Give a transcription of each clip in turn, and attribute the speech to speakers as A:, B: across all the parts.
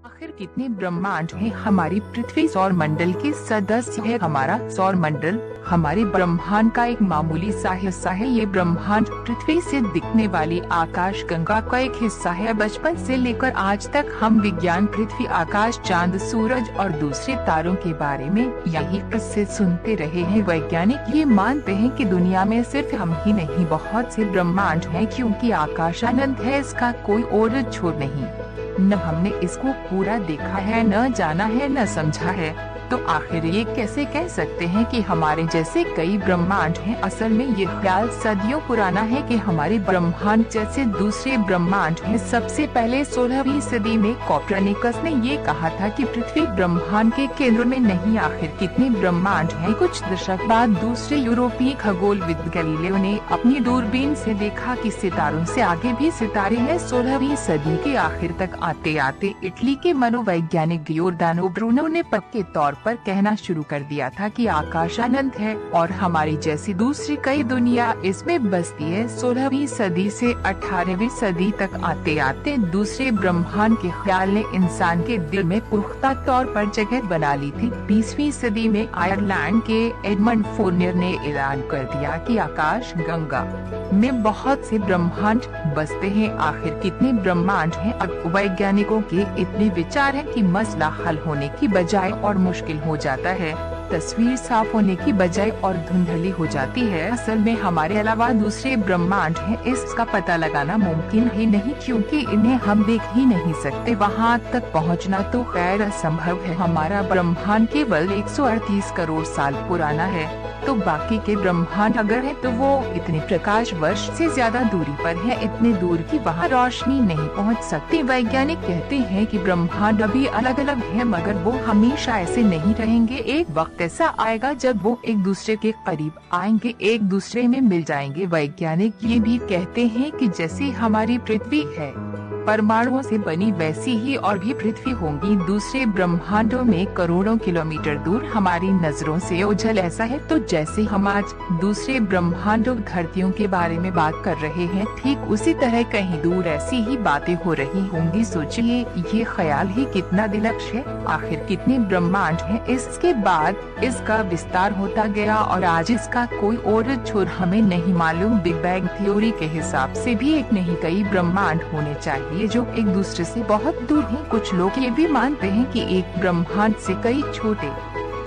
A: आखिर कितने ब्रह्मांड हैं? हमारी पृथ्वी सौर मंडल के सदस्य है। हमारा सौर मंडल हमारे ब्रह्मांड का एक मामूली सा हिस्सा है। ये ब्रह्मांड पृथ्वी से दिखने वाली आकाश गंगा का एक हिस्सा है। बचपन से लेकर आज तक हम विज्ञान, पृथ्वी, आकाश, चांद, सूरज और दूसरे तारों के बारे में यही किस्से सुनते रहे हैं। वैज्ञानिक ये मानते हैं कि दुनिया में सिर्फ हम ही नहीं, बहुत से ब्रह्मांड हैं, क्योंकि आकाश अनंत है, इसका कोई और छोर नहीं। न हमने इसको पूरा देखा है, न जाना है, न समझा है। तो आखिर ये कैसे कह सकते हैं कि हमारे जैसे कई ब्रह्मांड हैं? असल में ये ख्याल सदियों पुराना है कि हमारे ब्रह्मांड जैसे दूसरे ब्रह्मांड हैं। सबसे पहले 16वीं सदी में कोपरनिकस ने ये कहा था कि पृथ्वी ब्रह्मांड के केंद्र में नहीं। आखिर कितने ब्रह्मांड हैं? कुछ दशक बाद दूसरे यूरोपीय खगोलविद गैलीलियो ने अपनी दूरबीन से देखा कि सितारों से आगे भी सितारे हैं। 16वीं सदी के आखिर तक आते आते इटली के मनोवैज्ञानिक गियोर्दानो ब्रूनो ने पक्के तौर पर कहना शुरू कर दिया था कि आकाश अनंत है और हमारी जैसी दूसरी कई दुनिया इसमें बसती है। 16वीं सदी से 18वीं सदी तक आते आते दूसरे ब्रह्मांड के ख्याल ने इंसान के दिल में पुख्ता तौर पर जगह बना ली थी। 20वीं सदी में आयरलैंड के एडमंड फोर्नियर ने ऐलान कर दिया कि आकाश गंगा में बहुत से ब्रह्मांड बसते हैं। आखिर कितने ब्रह्मांड हैं? अब वैज्ञानिकों के इतने विचार हैं कि मसला हल होने की बजाय और मुश्किल हो जाता है। तस्वीर साफ होने की बजाय और धुंधली हो जाती है। असल में हमारे अलावा दूसरे ब्रह्मांड हैं, इसका पता लगाना मुमकिन ही नहीं, क्योंकि इन्हें हम देख ही नहीं सकते। वहाँ तक पहुँचना तो खैर असंभव है। हमारा ब्रह्मांड केवल 138 करोड़ साल पुराना है, तो बाकी के ब्रह्मांड अगर है तो वो इतने प्रकाश वर्ष से ज्यादा दूरी पर है, इतने दूर की वहाँ रोशनी नहीं पहुँच सकती। वैज्ञानिक कहते हैं कि ब्रह्मांड अभी अलग अलग है, मगर वो हमेशा ऐसे नहीं रहेंगे। एक वक्त ऐसा आएगा जब वो एक दूसरे के करीब आएंगे, एक दूसरे में मिल जाएंगे। वैज्ञानिक ये भी कहते हैं कि जैसी हमारी पृथ्वी है परमाणुओं से बनी, वैसी ही और भी पृथ्वी होंगी दूसरे ब्रह्मांडों में करोड़ों किलोमीटर दूर, हमारी नजरों से ओझल। ऐसा है तो जैसे हम आज दूसरे ब्रह्मांडों धरतियों के बारे में बात कर रहे हैं, ठीक उसी तरह कहीं दूर ऐसी ही बातें हो रही होंगी। सोचिए, ये ख्याल ही कितना दिलकश है। आखिर कितने ब्रह्मांड हैं? इसके बाद इसका विस्तार होता गया और आज इसका कोई और छोर हमें नहीं मालूम। बिग बैंग थ्योरी के हिसाब से भी एक नहीं कई ब्रह्मांड होने चाहिए जो एक दूसरे से बहुत दूर हैं। कुछ लोग ये भी मानते हैं कि एक ब्रह्मांड से कई छोटे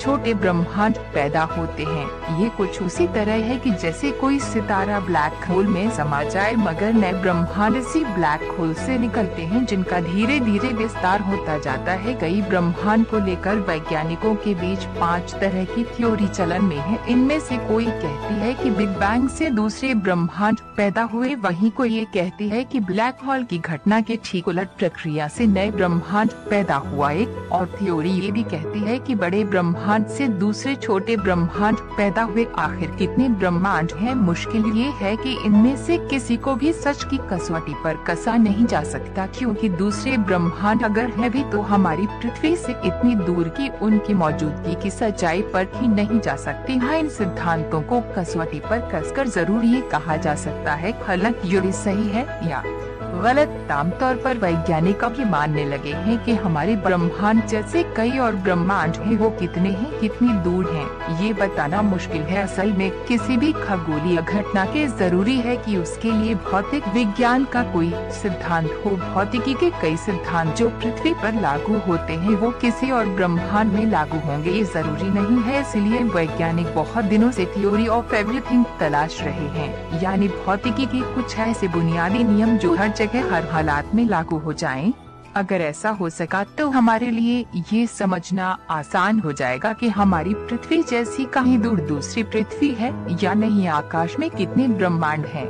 A: छोटे ब्रह्मांड पैदा होते हैं। ये कुछ उसी तरह है कि जैसे कोई सितारा ब्लैक होल में समा जाए, मगर नए ब्रह्मांड इसी ब्लैक होल से निकलते हैं जिनका धीरे धीरे विस्तार होता जाता है। कई ब्रह्मांड को लेकर वैज्ञानिकों के बीच 5 तरह की थ्योरी चलन में है। इनमें से कोई कहती है कि बिग बैंग से दूसरे ब्रह्मांड पैदा हुए, वहीं कोई ये कहती है कि ब्लैक होल की घटना के ठीक उलट प्रक्रिया से नए ब्रह्मांड पैदा हुआ। एक और थ्योरी ये भी कहती है कि बड़े ब्रह्मांड से दूसरे छोटे ब्रह्मांड पैदा हुए। आखिर कितने ब्रह्मांड हैं? मुश्किल ये है कि इनमें से किसी को भी सच की कसौटी पर कसा नहीं जा सकता, क्योंकि दूसरे ब्रह्मांड अगर है भी तो हमारी पृथ्वी से इतनी दूर की उनकी मौजूदगी की सच्चाई परखी नहीं जा सकती। हाँ, इन सिद्धांतों को कसौटी पर कसकर जरूर ये कहा जा सकता है हालांकि ये सही है या गलत। आमतौर पर वैज्ञानिक अब ये मानने लगे हैं कि हमारे ब्रह्मांड जैसे कई और ब्रह्मांड हैं, वो कितने हैं, कितनी दूर हैं, ये बताना मुश्किल है। असल में किसी भी खगोलीय घटना के जरूरी है कि उसके लिए भौतिक विज्ञान का कोई सिद्धांत हो। भौतिकी के कई सिद्धांत जो पृथ्वी पर लागू होते हैं वो किसी और ब्रह्मांड में लागू होंगे, ये जरूरी नहीं है। इसलिए वैज्ञानिक बहुत दिनों से थ्योरी ऑफ एवरीथिंग तलाश रहे हैं, यानी भौतिकी के कुछ ऐसे बुनियादी नियम जो हर जगह हर हालात में लागू हो जाएं। अगर ऐसा हो सका तो हमारे लिए ये समझना आसान हो जाएगा कि हमारी पृथ्वी जैसी कहीं दूर दूसरी पृथ्वी है या नहीं, आकाश में कितने ब्रह्मांड हैं।